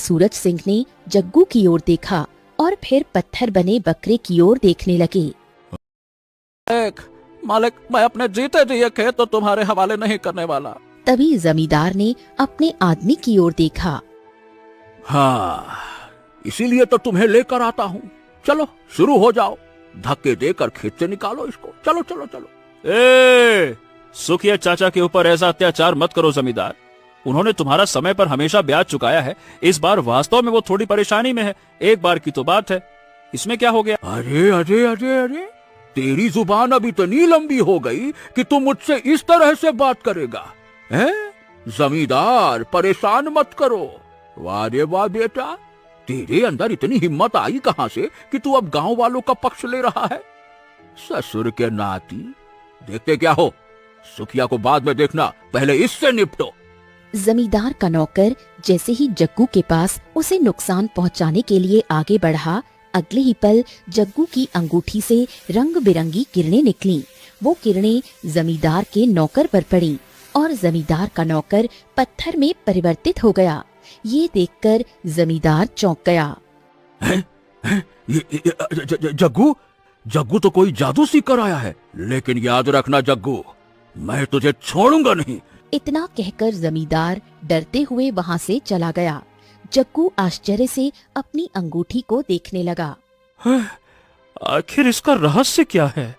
सूरज सिंह ने जग्गू की ओर देखा और फिर पत्थर बने बकरे की ओर देखने लगे। मालिक, मैं अपने जीते जी ये खेत तो तुम्हारे हवाले नहीं करने वाला। तभी जमींदार ने अपने आदमी की ओर देखा। हाँ, इसीलिए तो तुम्हें लेकर आता हूँ। चलो शुरू हो जाओ, धक्के देकर खेत से निकालो इसको। चलो चलो चलो। सुखिया चाचा के ऊपर ऐसा अत्याचार मत करो जमींदार। उन्होंने तुम्हारा समय पर हमेशा ब्याज चुकाया है। इस बार वास्तव में वो थोड़ी परेशानी में है। एक बार की तो बात है, इसमें क्या हो गया? अरे अरे अरे अरे, तेरी जुबान अब इतनी लंबी हो गई कि तुम मुझसे इस तरह से बात करेगा? हैं? जमींदार, परेशान मत करो। वाह रे वाह बेटा, तेरे अंदर इतनी हिम्मत आई कहां से कि तू अब गांव वालों का पक्ष ले रहा है? ससुर के नाती, देखते क्या हो? सुखिया को बाद में देखना, पहले इससे निपटो। जमींदार का नौकर जैसे ही जग्गू के पास उसे नुकसान पहुंचाने के लिए आगे बढ़ा, अगले ही पल जग्गू की अंगूठी से रंग बिरंगी किरणें निकलीं। वो किरणें जमींदार के नौकर पर पड़ी और जमींदार का नौकर पत्थर में परिवर्तित हो गया। ये देखकर जमींदार चौंक गया। जग्गू, जग्गू तो कोई जादू सीख कर आया है। लेकिन याद रखना जग्गू, मैं तुझे छोड़ूंगा नहीं। इतना कहकर जमींदार डरते हुए वहाँ से चला गया। जग्गू आश्चर्य से अपनी अंगूठी को देखने लगा। आखिर इसका रहस्य क्या है?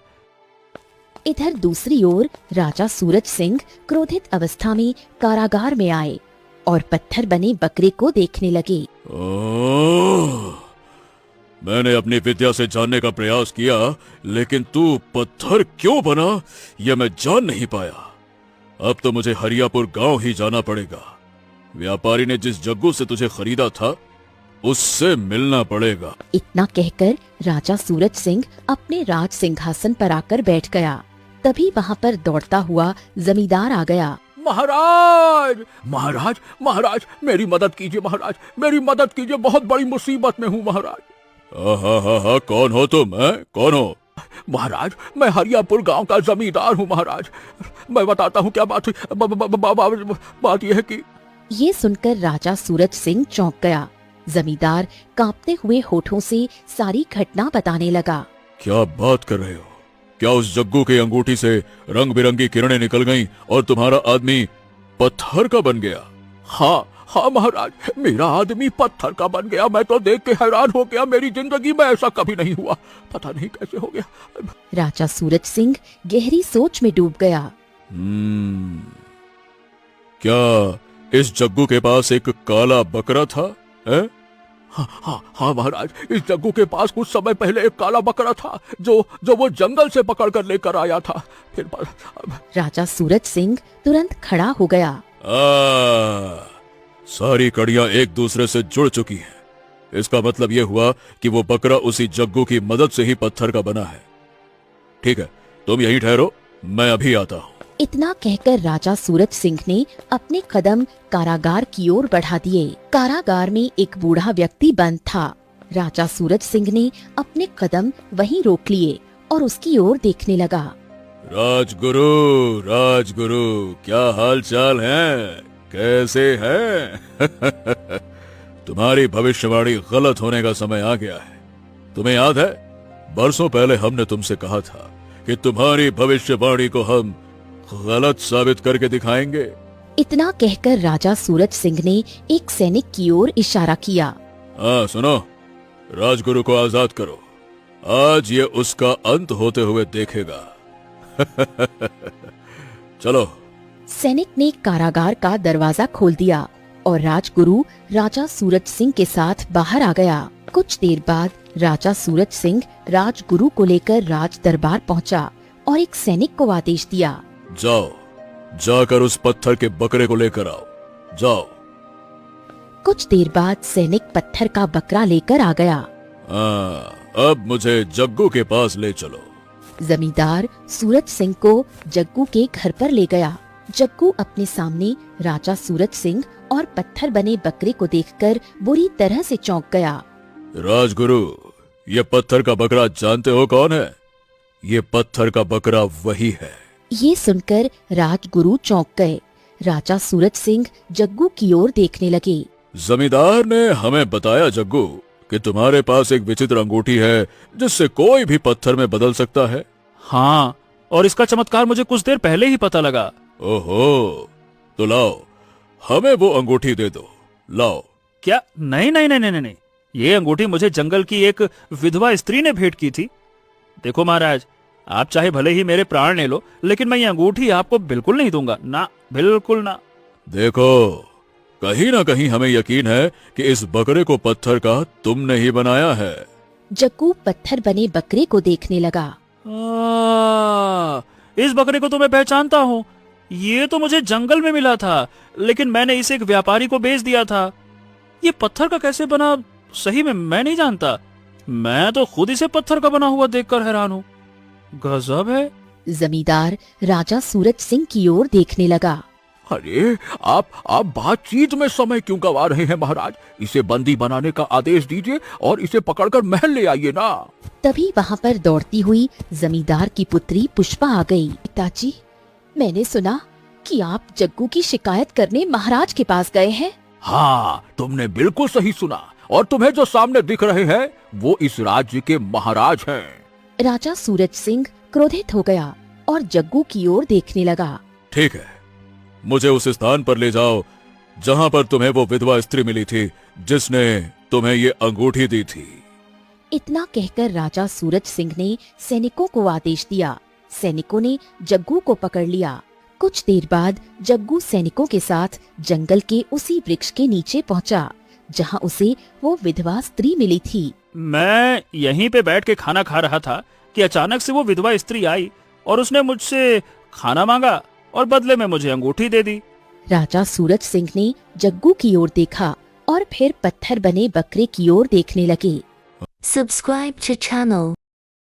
इधर दूसरी ओर राजा सूरज सिंह क्रोधित अवस्था में कारागार में आए और पत्थर बने बकरे को देखने लगे। मैंने अपनी विद्या से जानने का प्रयास किया, लेकिन तू पत्थर क्यों बना यह मैं जान नहीं पाया। अब तो मुझे हरियापुर गांव ही जाना पड़ेगा। व्यापारी ने जिस जग्गू से तुझे खरीदा था, उससे मिलना पड़ेगा। इतना कहकर राजा सूरज सिंह अपने राज सिंहासन पर आकर बैठ गया। तभी वहाँ पर दौड़ता हुआ जमींदार आ गया। महाराज, महाराज, महाराज, मेरी मदद कीजिए महाराज, मेरी मदद कीजिए, बहुत बड़ी मुसीबत में हूँ महाराज। हा, कौन हो तुम? कौन हो? महाराज, मैं हरियापुर गांव का जमींदार हूँ महाराज। मैं बताता हूँ क्या बात हुई। बात यह है कि ये सुनकर राजा सूरज सिंह चौंक गया। जमींदार कांपते हुए होठों से सारी घटना बताने लगा। क्या बात कर रहे हो? क्या उस जग्गू की अंगूठी से रंग बिरंगी किरणें निकल गईं और तुम्हारा आदमी पत्थर का बन गया? हाँ हाँ महाराज, मेरा आदमी पत्थर का बन गया। मैं तो देख के हैरान हो गया। मेरी जिंदगी में ऐसा कभी नहीं हुआ। पता नहीं कैसे हो गया। राजा सूरज सिंह गहरी सोच में डूब गया। क्या इस जग्गू के पास एक काला बकरा था? हाँ महाराज, इस जग्गू के पास कुछ समय पहले एक काला बकरा था जो वो जंगल से पकड़ कर लेकर आया था। फिर राजा सूरज सिंह तुरंत खड़ा हो गया। सारी कड़ियां एक दूसरे से जुड़ चुकी हैं। इसका मतलब यह हुआ कि वो बकरा उसी जग्गू की मदद से ही पत्थर का बना है। ठीक है, तुम यहीं ठहरो, मैं अभी आता हूँ। इतना कहकर राजा सूरज सिंह ने अपने कदम कारागार की ओर बढ़ा दिए। कारागार में एक बूढ़ा व्यक्ति बंद था। राजा सूरज सिंह ने अपने कदम वहीं रोक लिए और उसकी ओर देखने लगा। राजगुरु, राजगुरु, क्या हाल चाल है? कैसे हैं? तुम्हारी भविष्यवाणी गलत होने का समय आ गया है। तुम्हें याद है, बरसों पहले हमने तुमसे कहा था कि तुम्हारी भविष्यवाणी को हम गलत साबित करके दिखाएंगे। इतना कहकर राजा सूरज सिंह ने एक सैनिक की ओर इशारा किया। हाँ सुनो, राजगुरु को आजाद करो। आज ये उसका अंत होते हुए देखेगा। चलो। सैनिक ने कारागार का दरवाजा खोल दिया और राजगुरु राजा सूरज सिंह के साथ बाहर आ गया। कुछ देर बाद राजा सूरज सिंह राजगुरु को लेकर राज दरबार पहुंचा और एक सैनिक को आदेश दिया। जाओ, जाकर उस पत्थर के बकरे को लेकर आओ। जाओ। कुछ देर बाद सैनिक पत्थर का बकरा लेकर आ गया। अब मुझे जग्गू के पास ले चलो। जमींदार सूरज सिंह को जग्गू के घर पर ले गया। जग्गू अपने सामने राजा सूरज सिंह और पत्थर बने बकरे को देखकर बुरी तरह से चौंक गया। राजगुरु, ये पत्थर का बकरा जानते हो कौन है? ये पत्थर का बकरा वही है। ये सुनकर राजगुरु चौंक गए। राजा सूरज सिंह जग्गू की ओर देखने लगे। जमींदार ने हमें बताया जग्गू कि तुम्हारे पास एक विचित्र अंगूठी है जिससे कोई भी पत्थर में बदल सकता है। हाँ, और इसका चमत्कार मुझे कुछ देर पहले ही पता लगा। ओहो, तो लाओ, हमें वो अंगूठी दे दो, लाओ। क्या? नहीं नहीं नहीं नहीं नहीं, ये अंगूठी मुझे जंगल की एक विधवा स्त्री ने भेंट की थी। देखो महाराज, आप चाहे भले ही मेरे प्राण ले लो, लेकिन मैं ये अंगूठी आपको बिल्कुल नहीं दूंगा, ना, बिल्कुल ना। देखो, कहीं ना कहीं हमें यकीन है कि इस बकरे को पत्थर का तुमने ही बनाया है। जग्गू पत्थर बने बकरे को देखने लगा। इस बकरे को तो मैं पहचानता हूँ, ये तो मुझे जंगल में मिला था, लेकिन मैंने इसे एक व्यापारी को बेच दिया था। ये पत्थर का कैसे बना, सही में मैं नहीं जानता। मैं तो खुद इसे पत्थर का बना हुआ देखकर हैरान हूँ। गजब है। जमींदार राजा सूरज सिंह की ओर देखने लगा। अरे आप बातचीत में समय क्यों गवा रहे हैं महाराज? इसे बंदी बनाने का आदेश दीजिए और इसे पकड़कर महल ले आइए ना। तभी वहाँ पर दौड़ती हुई जमींदार की पुत्री पुष्पा आ गई। पिताजी, मैंने सुना कि आप जग्गू की शिकायत करने महाराज के पास गए हैं। हाँ, तुमने बिल्कुल सही सुना, और तुम्हें जो सामने दिख रहे हैं वो इस राज्य के महाराज हैं। राजा सूरज सिंह क्रोधित हो गया और जग्गू की ओर देखने लगा। ठीक है, मुझे उस स्थान पर ले जाओ जहां पर तुम्हें वो विधवा स्त्री मिली थी जिसने तुम्हें ये अंगूठी दी थी। इतना कहकर राजा सूरज सिंह ने सैनिकों को आदेश दिया। सैनिकों ने जग्गू को पकड़ लिया। कुछ देर बाद जग्गू सैनिकों के साथ जंगल के उसी वृक्ष के नीचे पहुंचा जहां उसे वो विधवा स्त्री मिली थी। मैं यहीं पे बैठ के खाना खा रहा था कि अचानक से वो विधवा स्त्री आई और उसने मुझसे खाना मांगा और बदले में मुझे अंगूठी दे दी। राजा सूरज सिंह ने जग्गू की ओर देखा और फिर पत्थर बने बकरे की ओर देखने लगे। Subscribe to channel.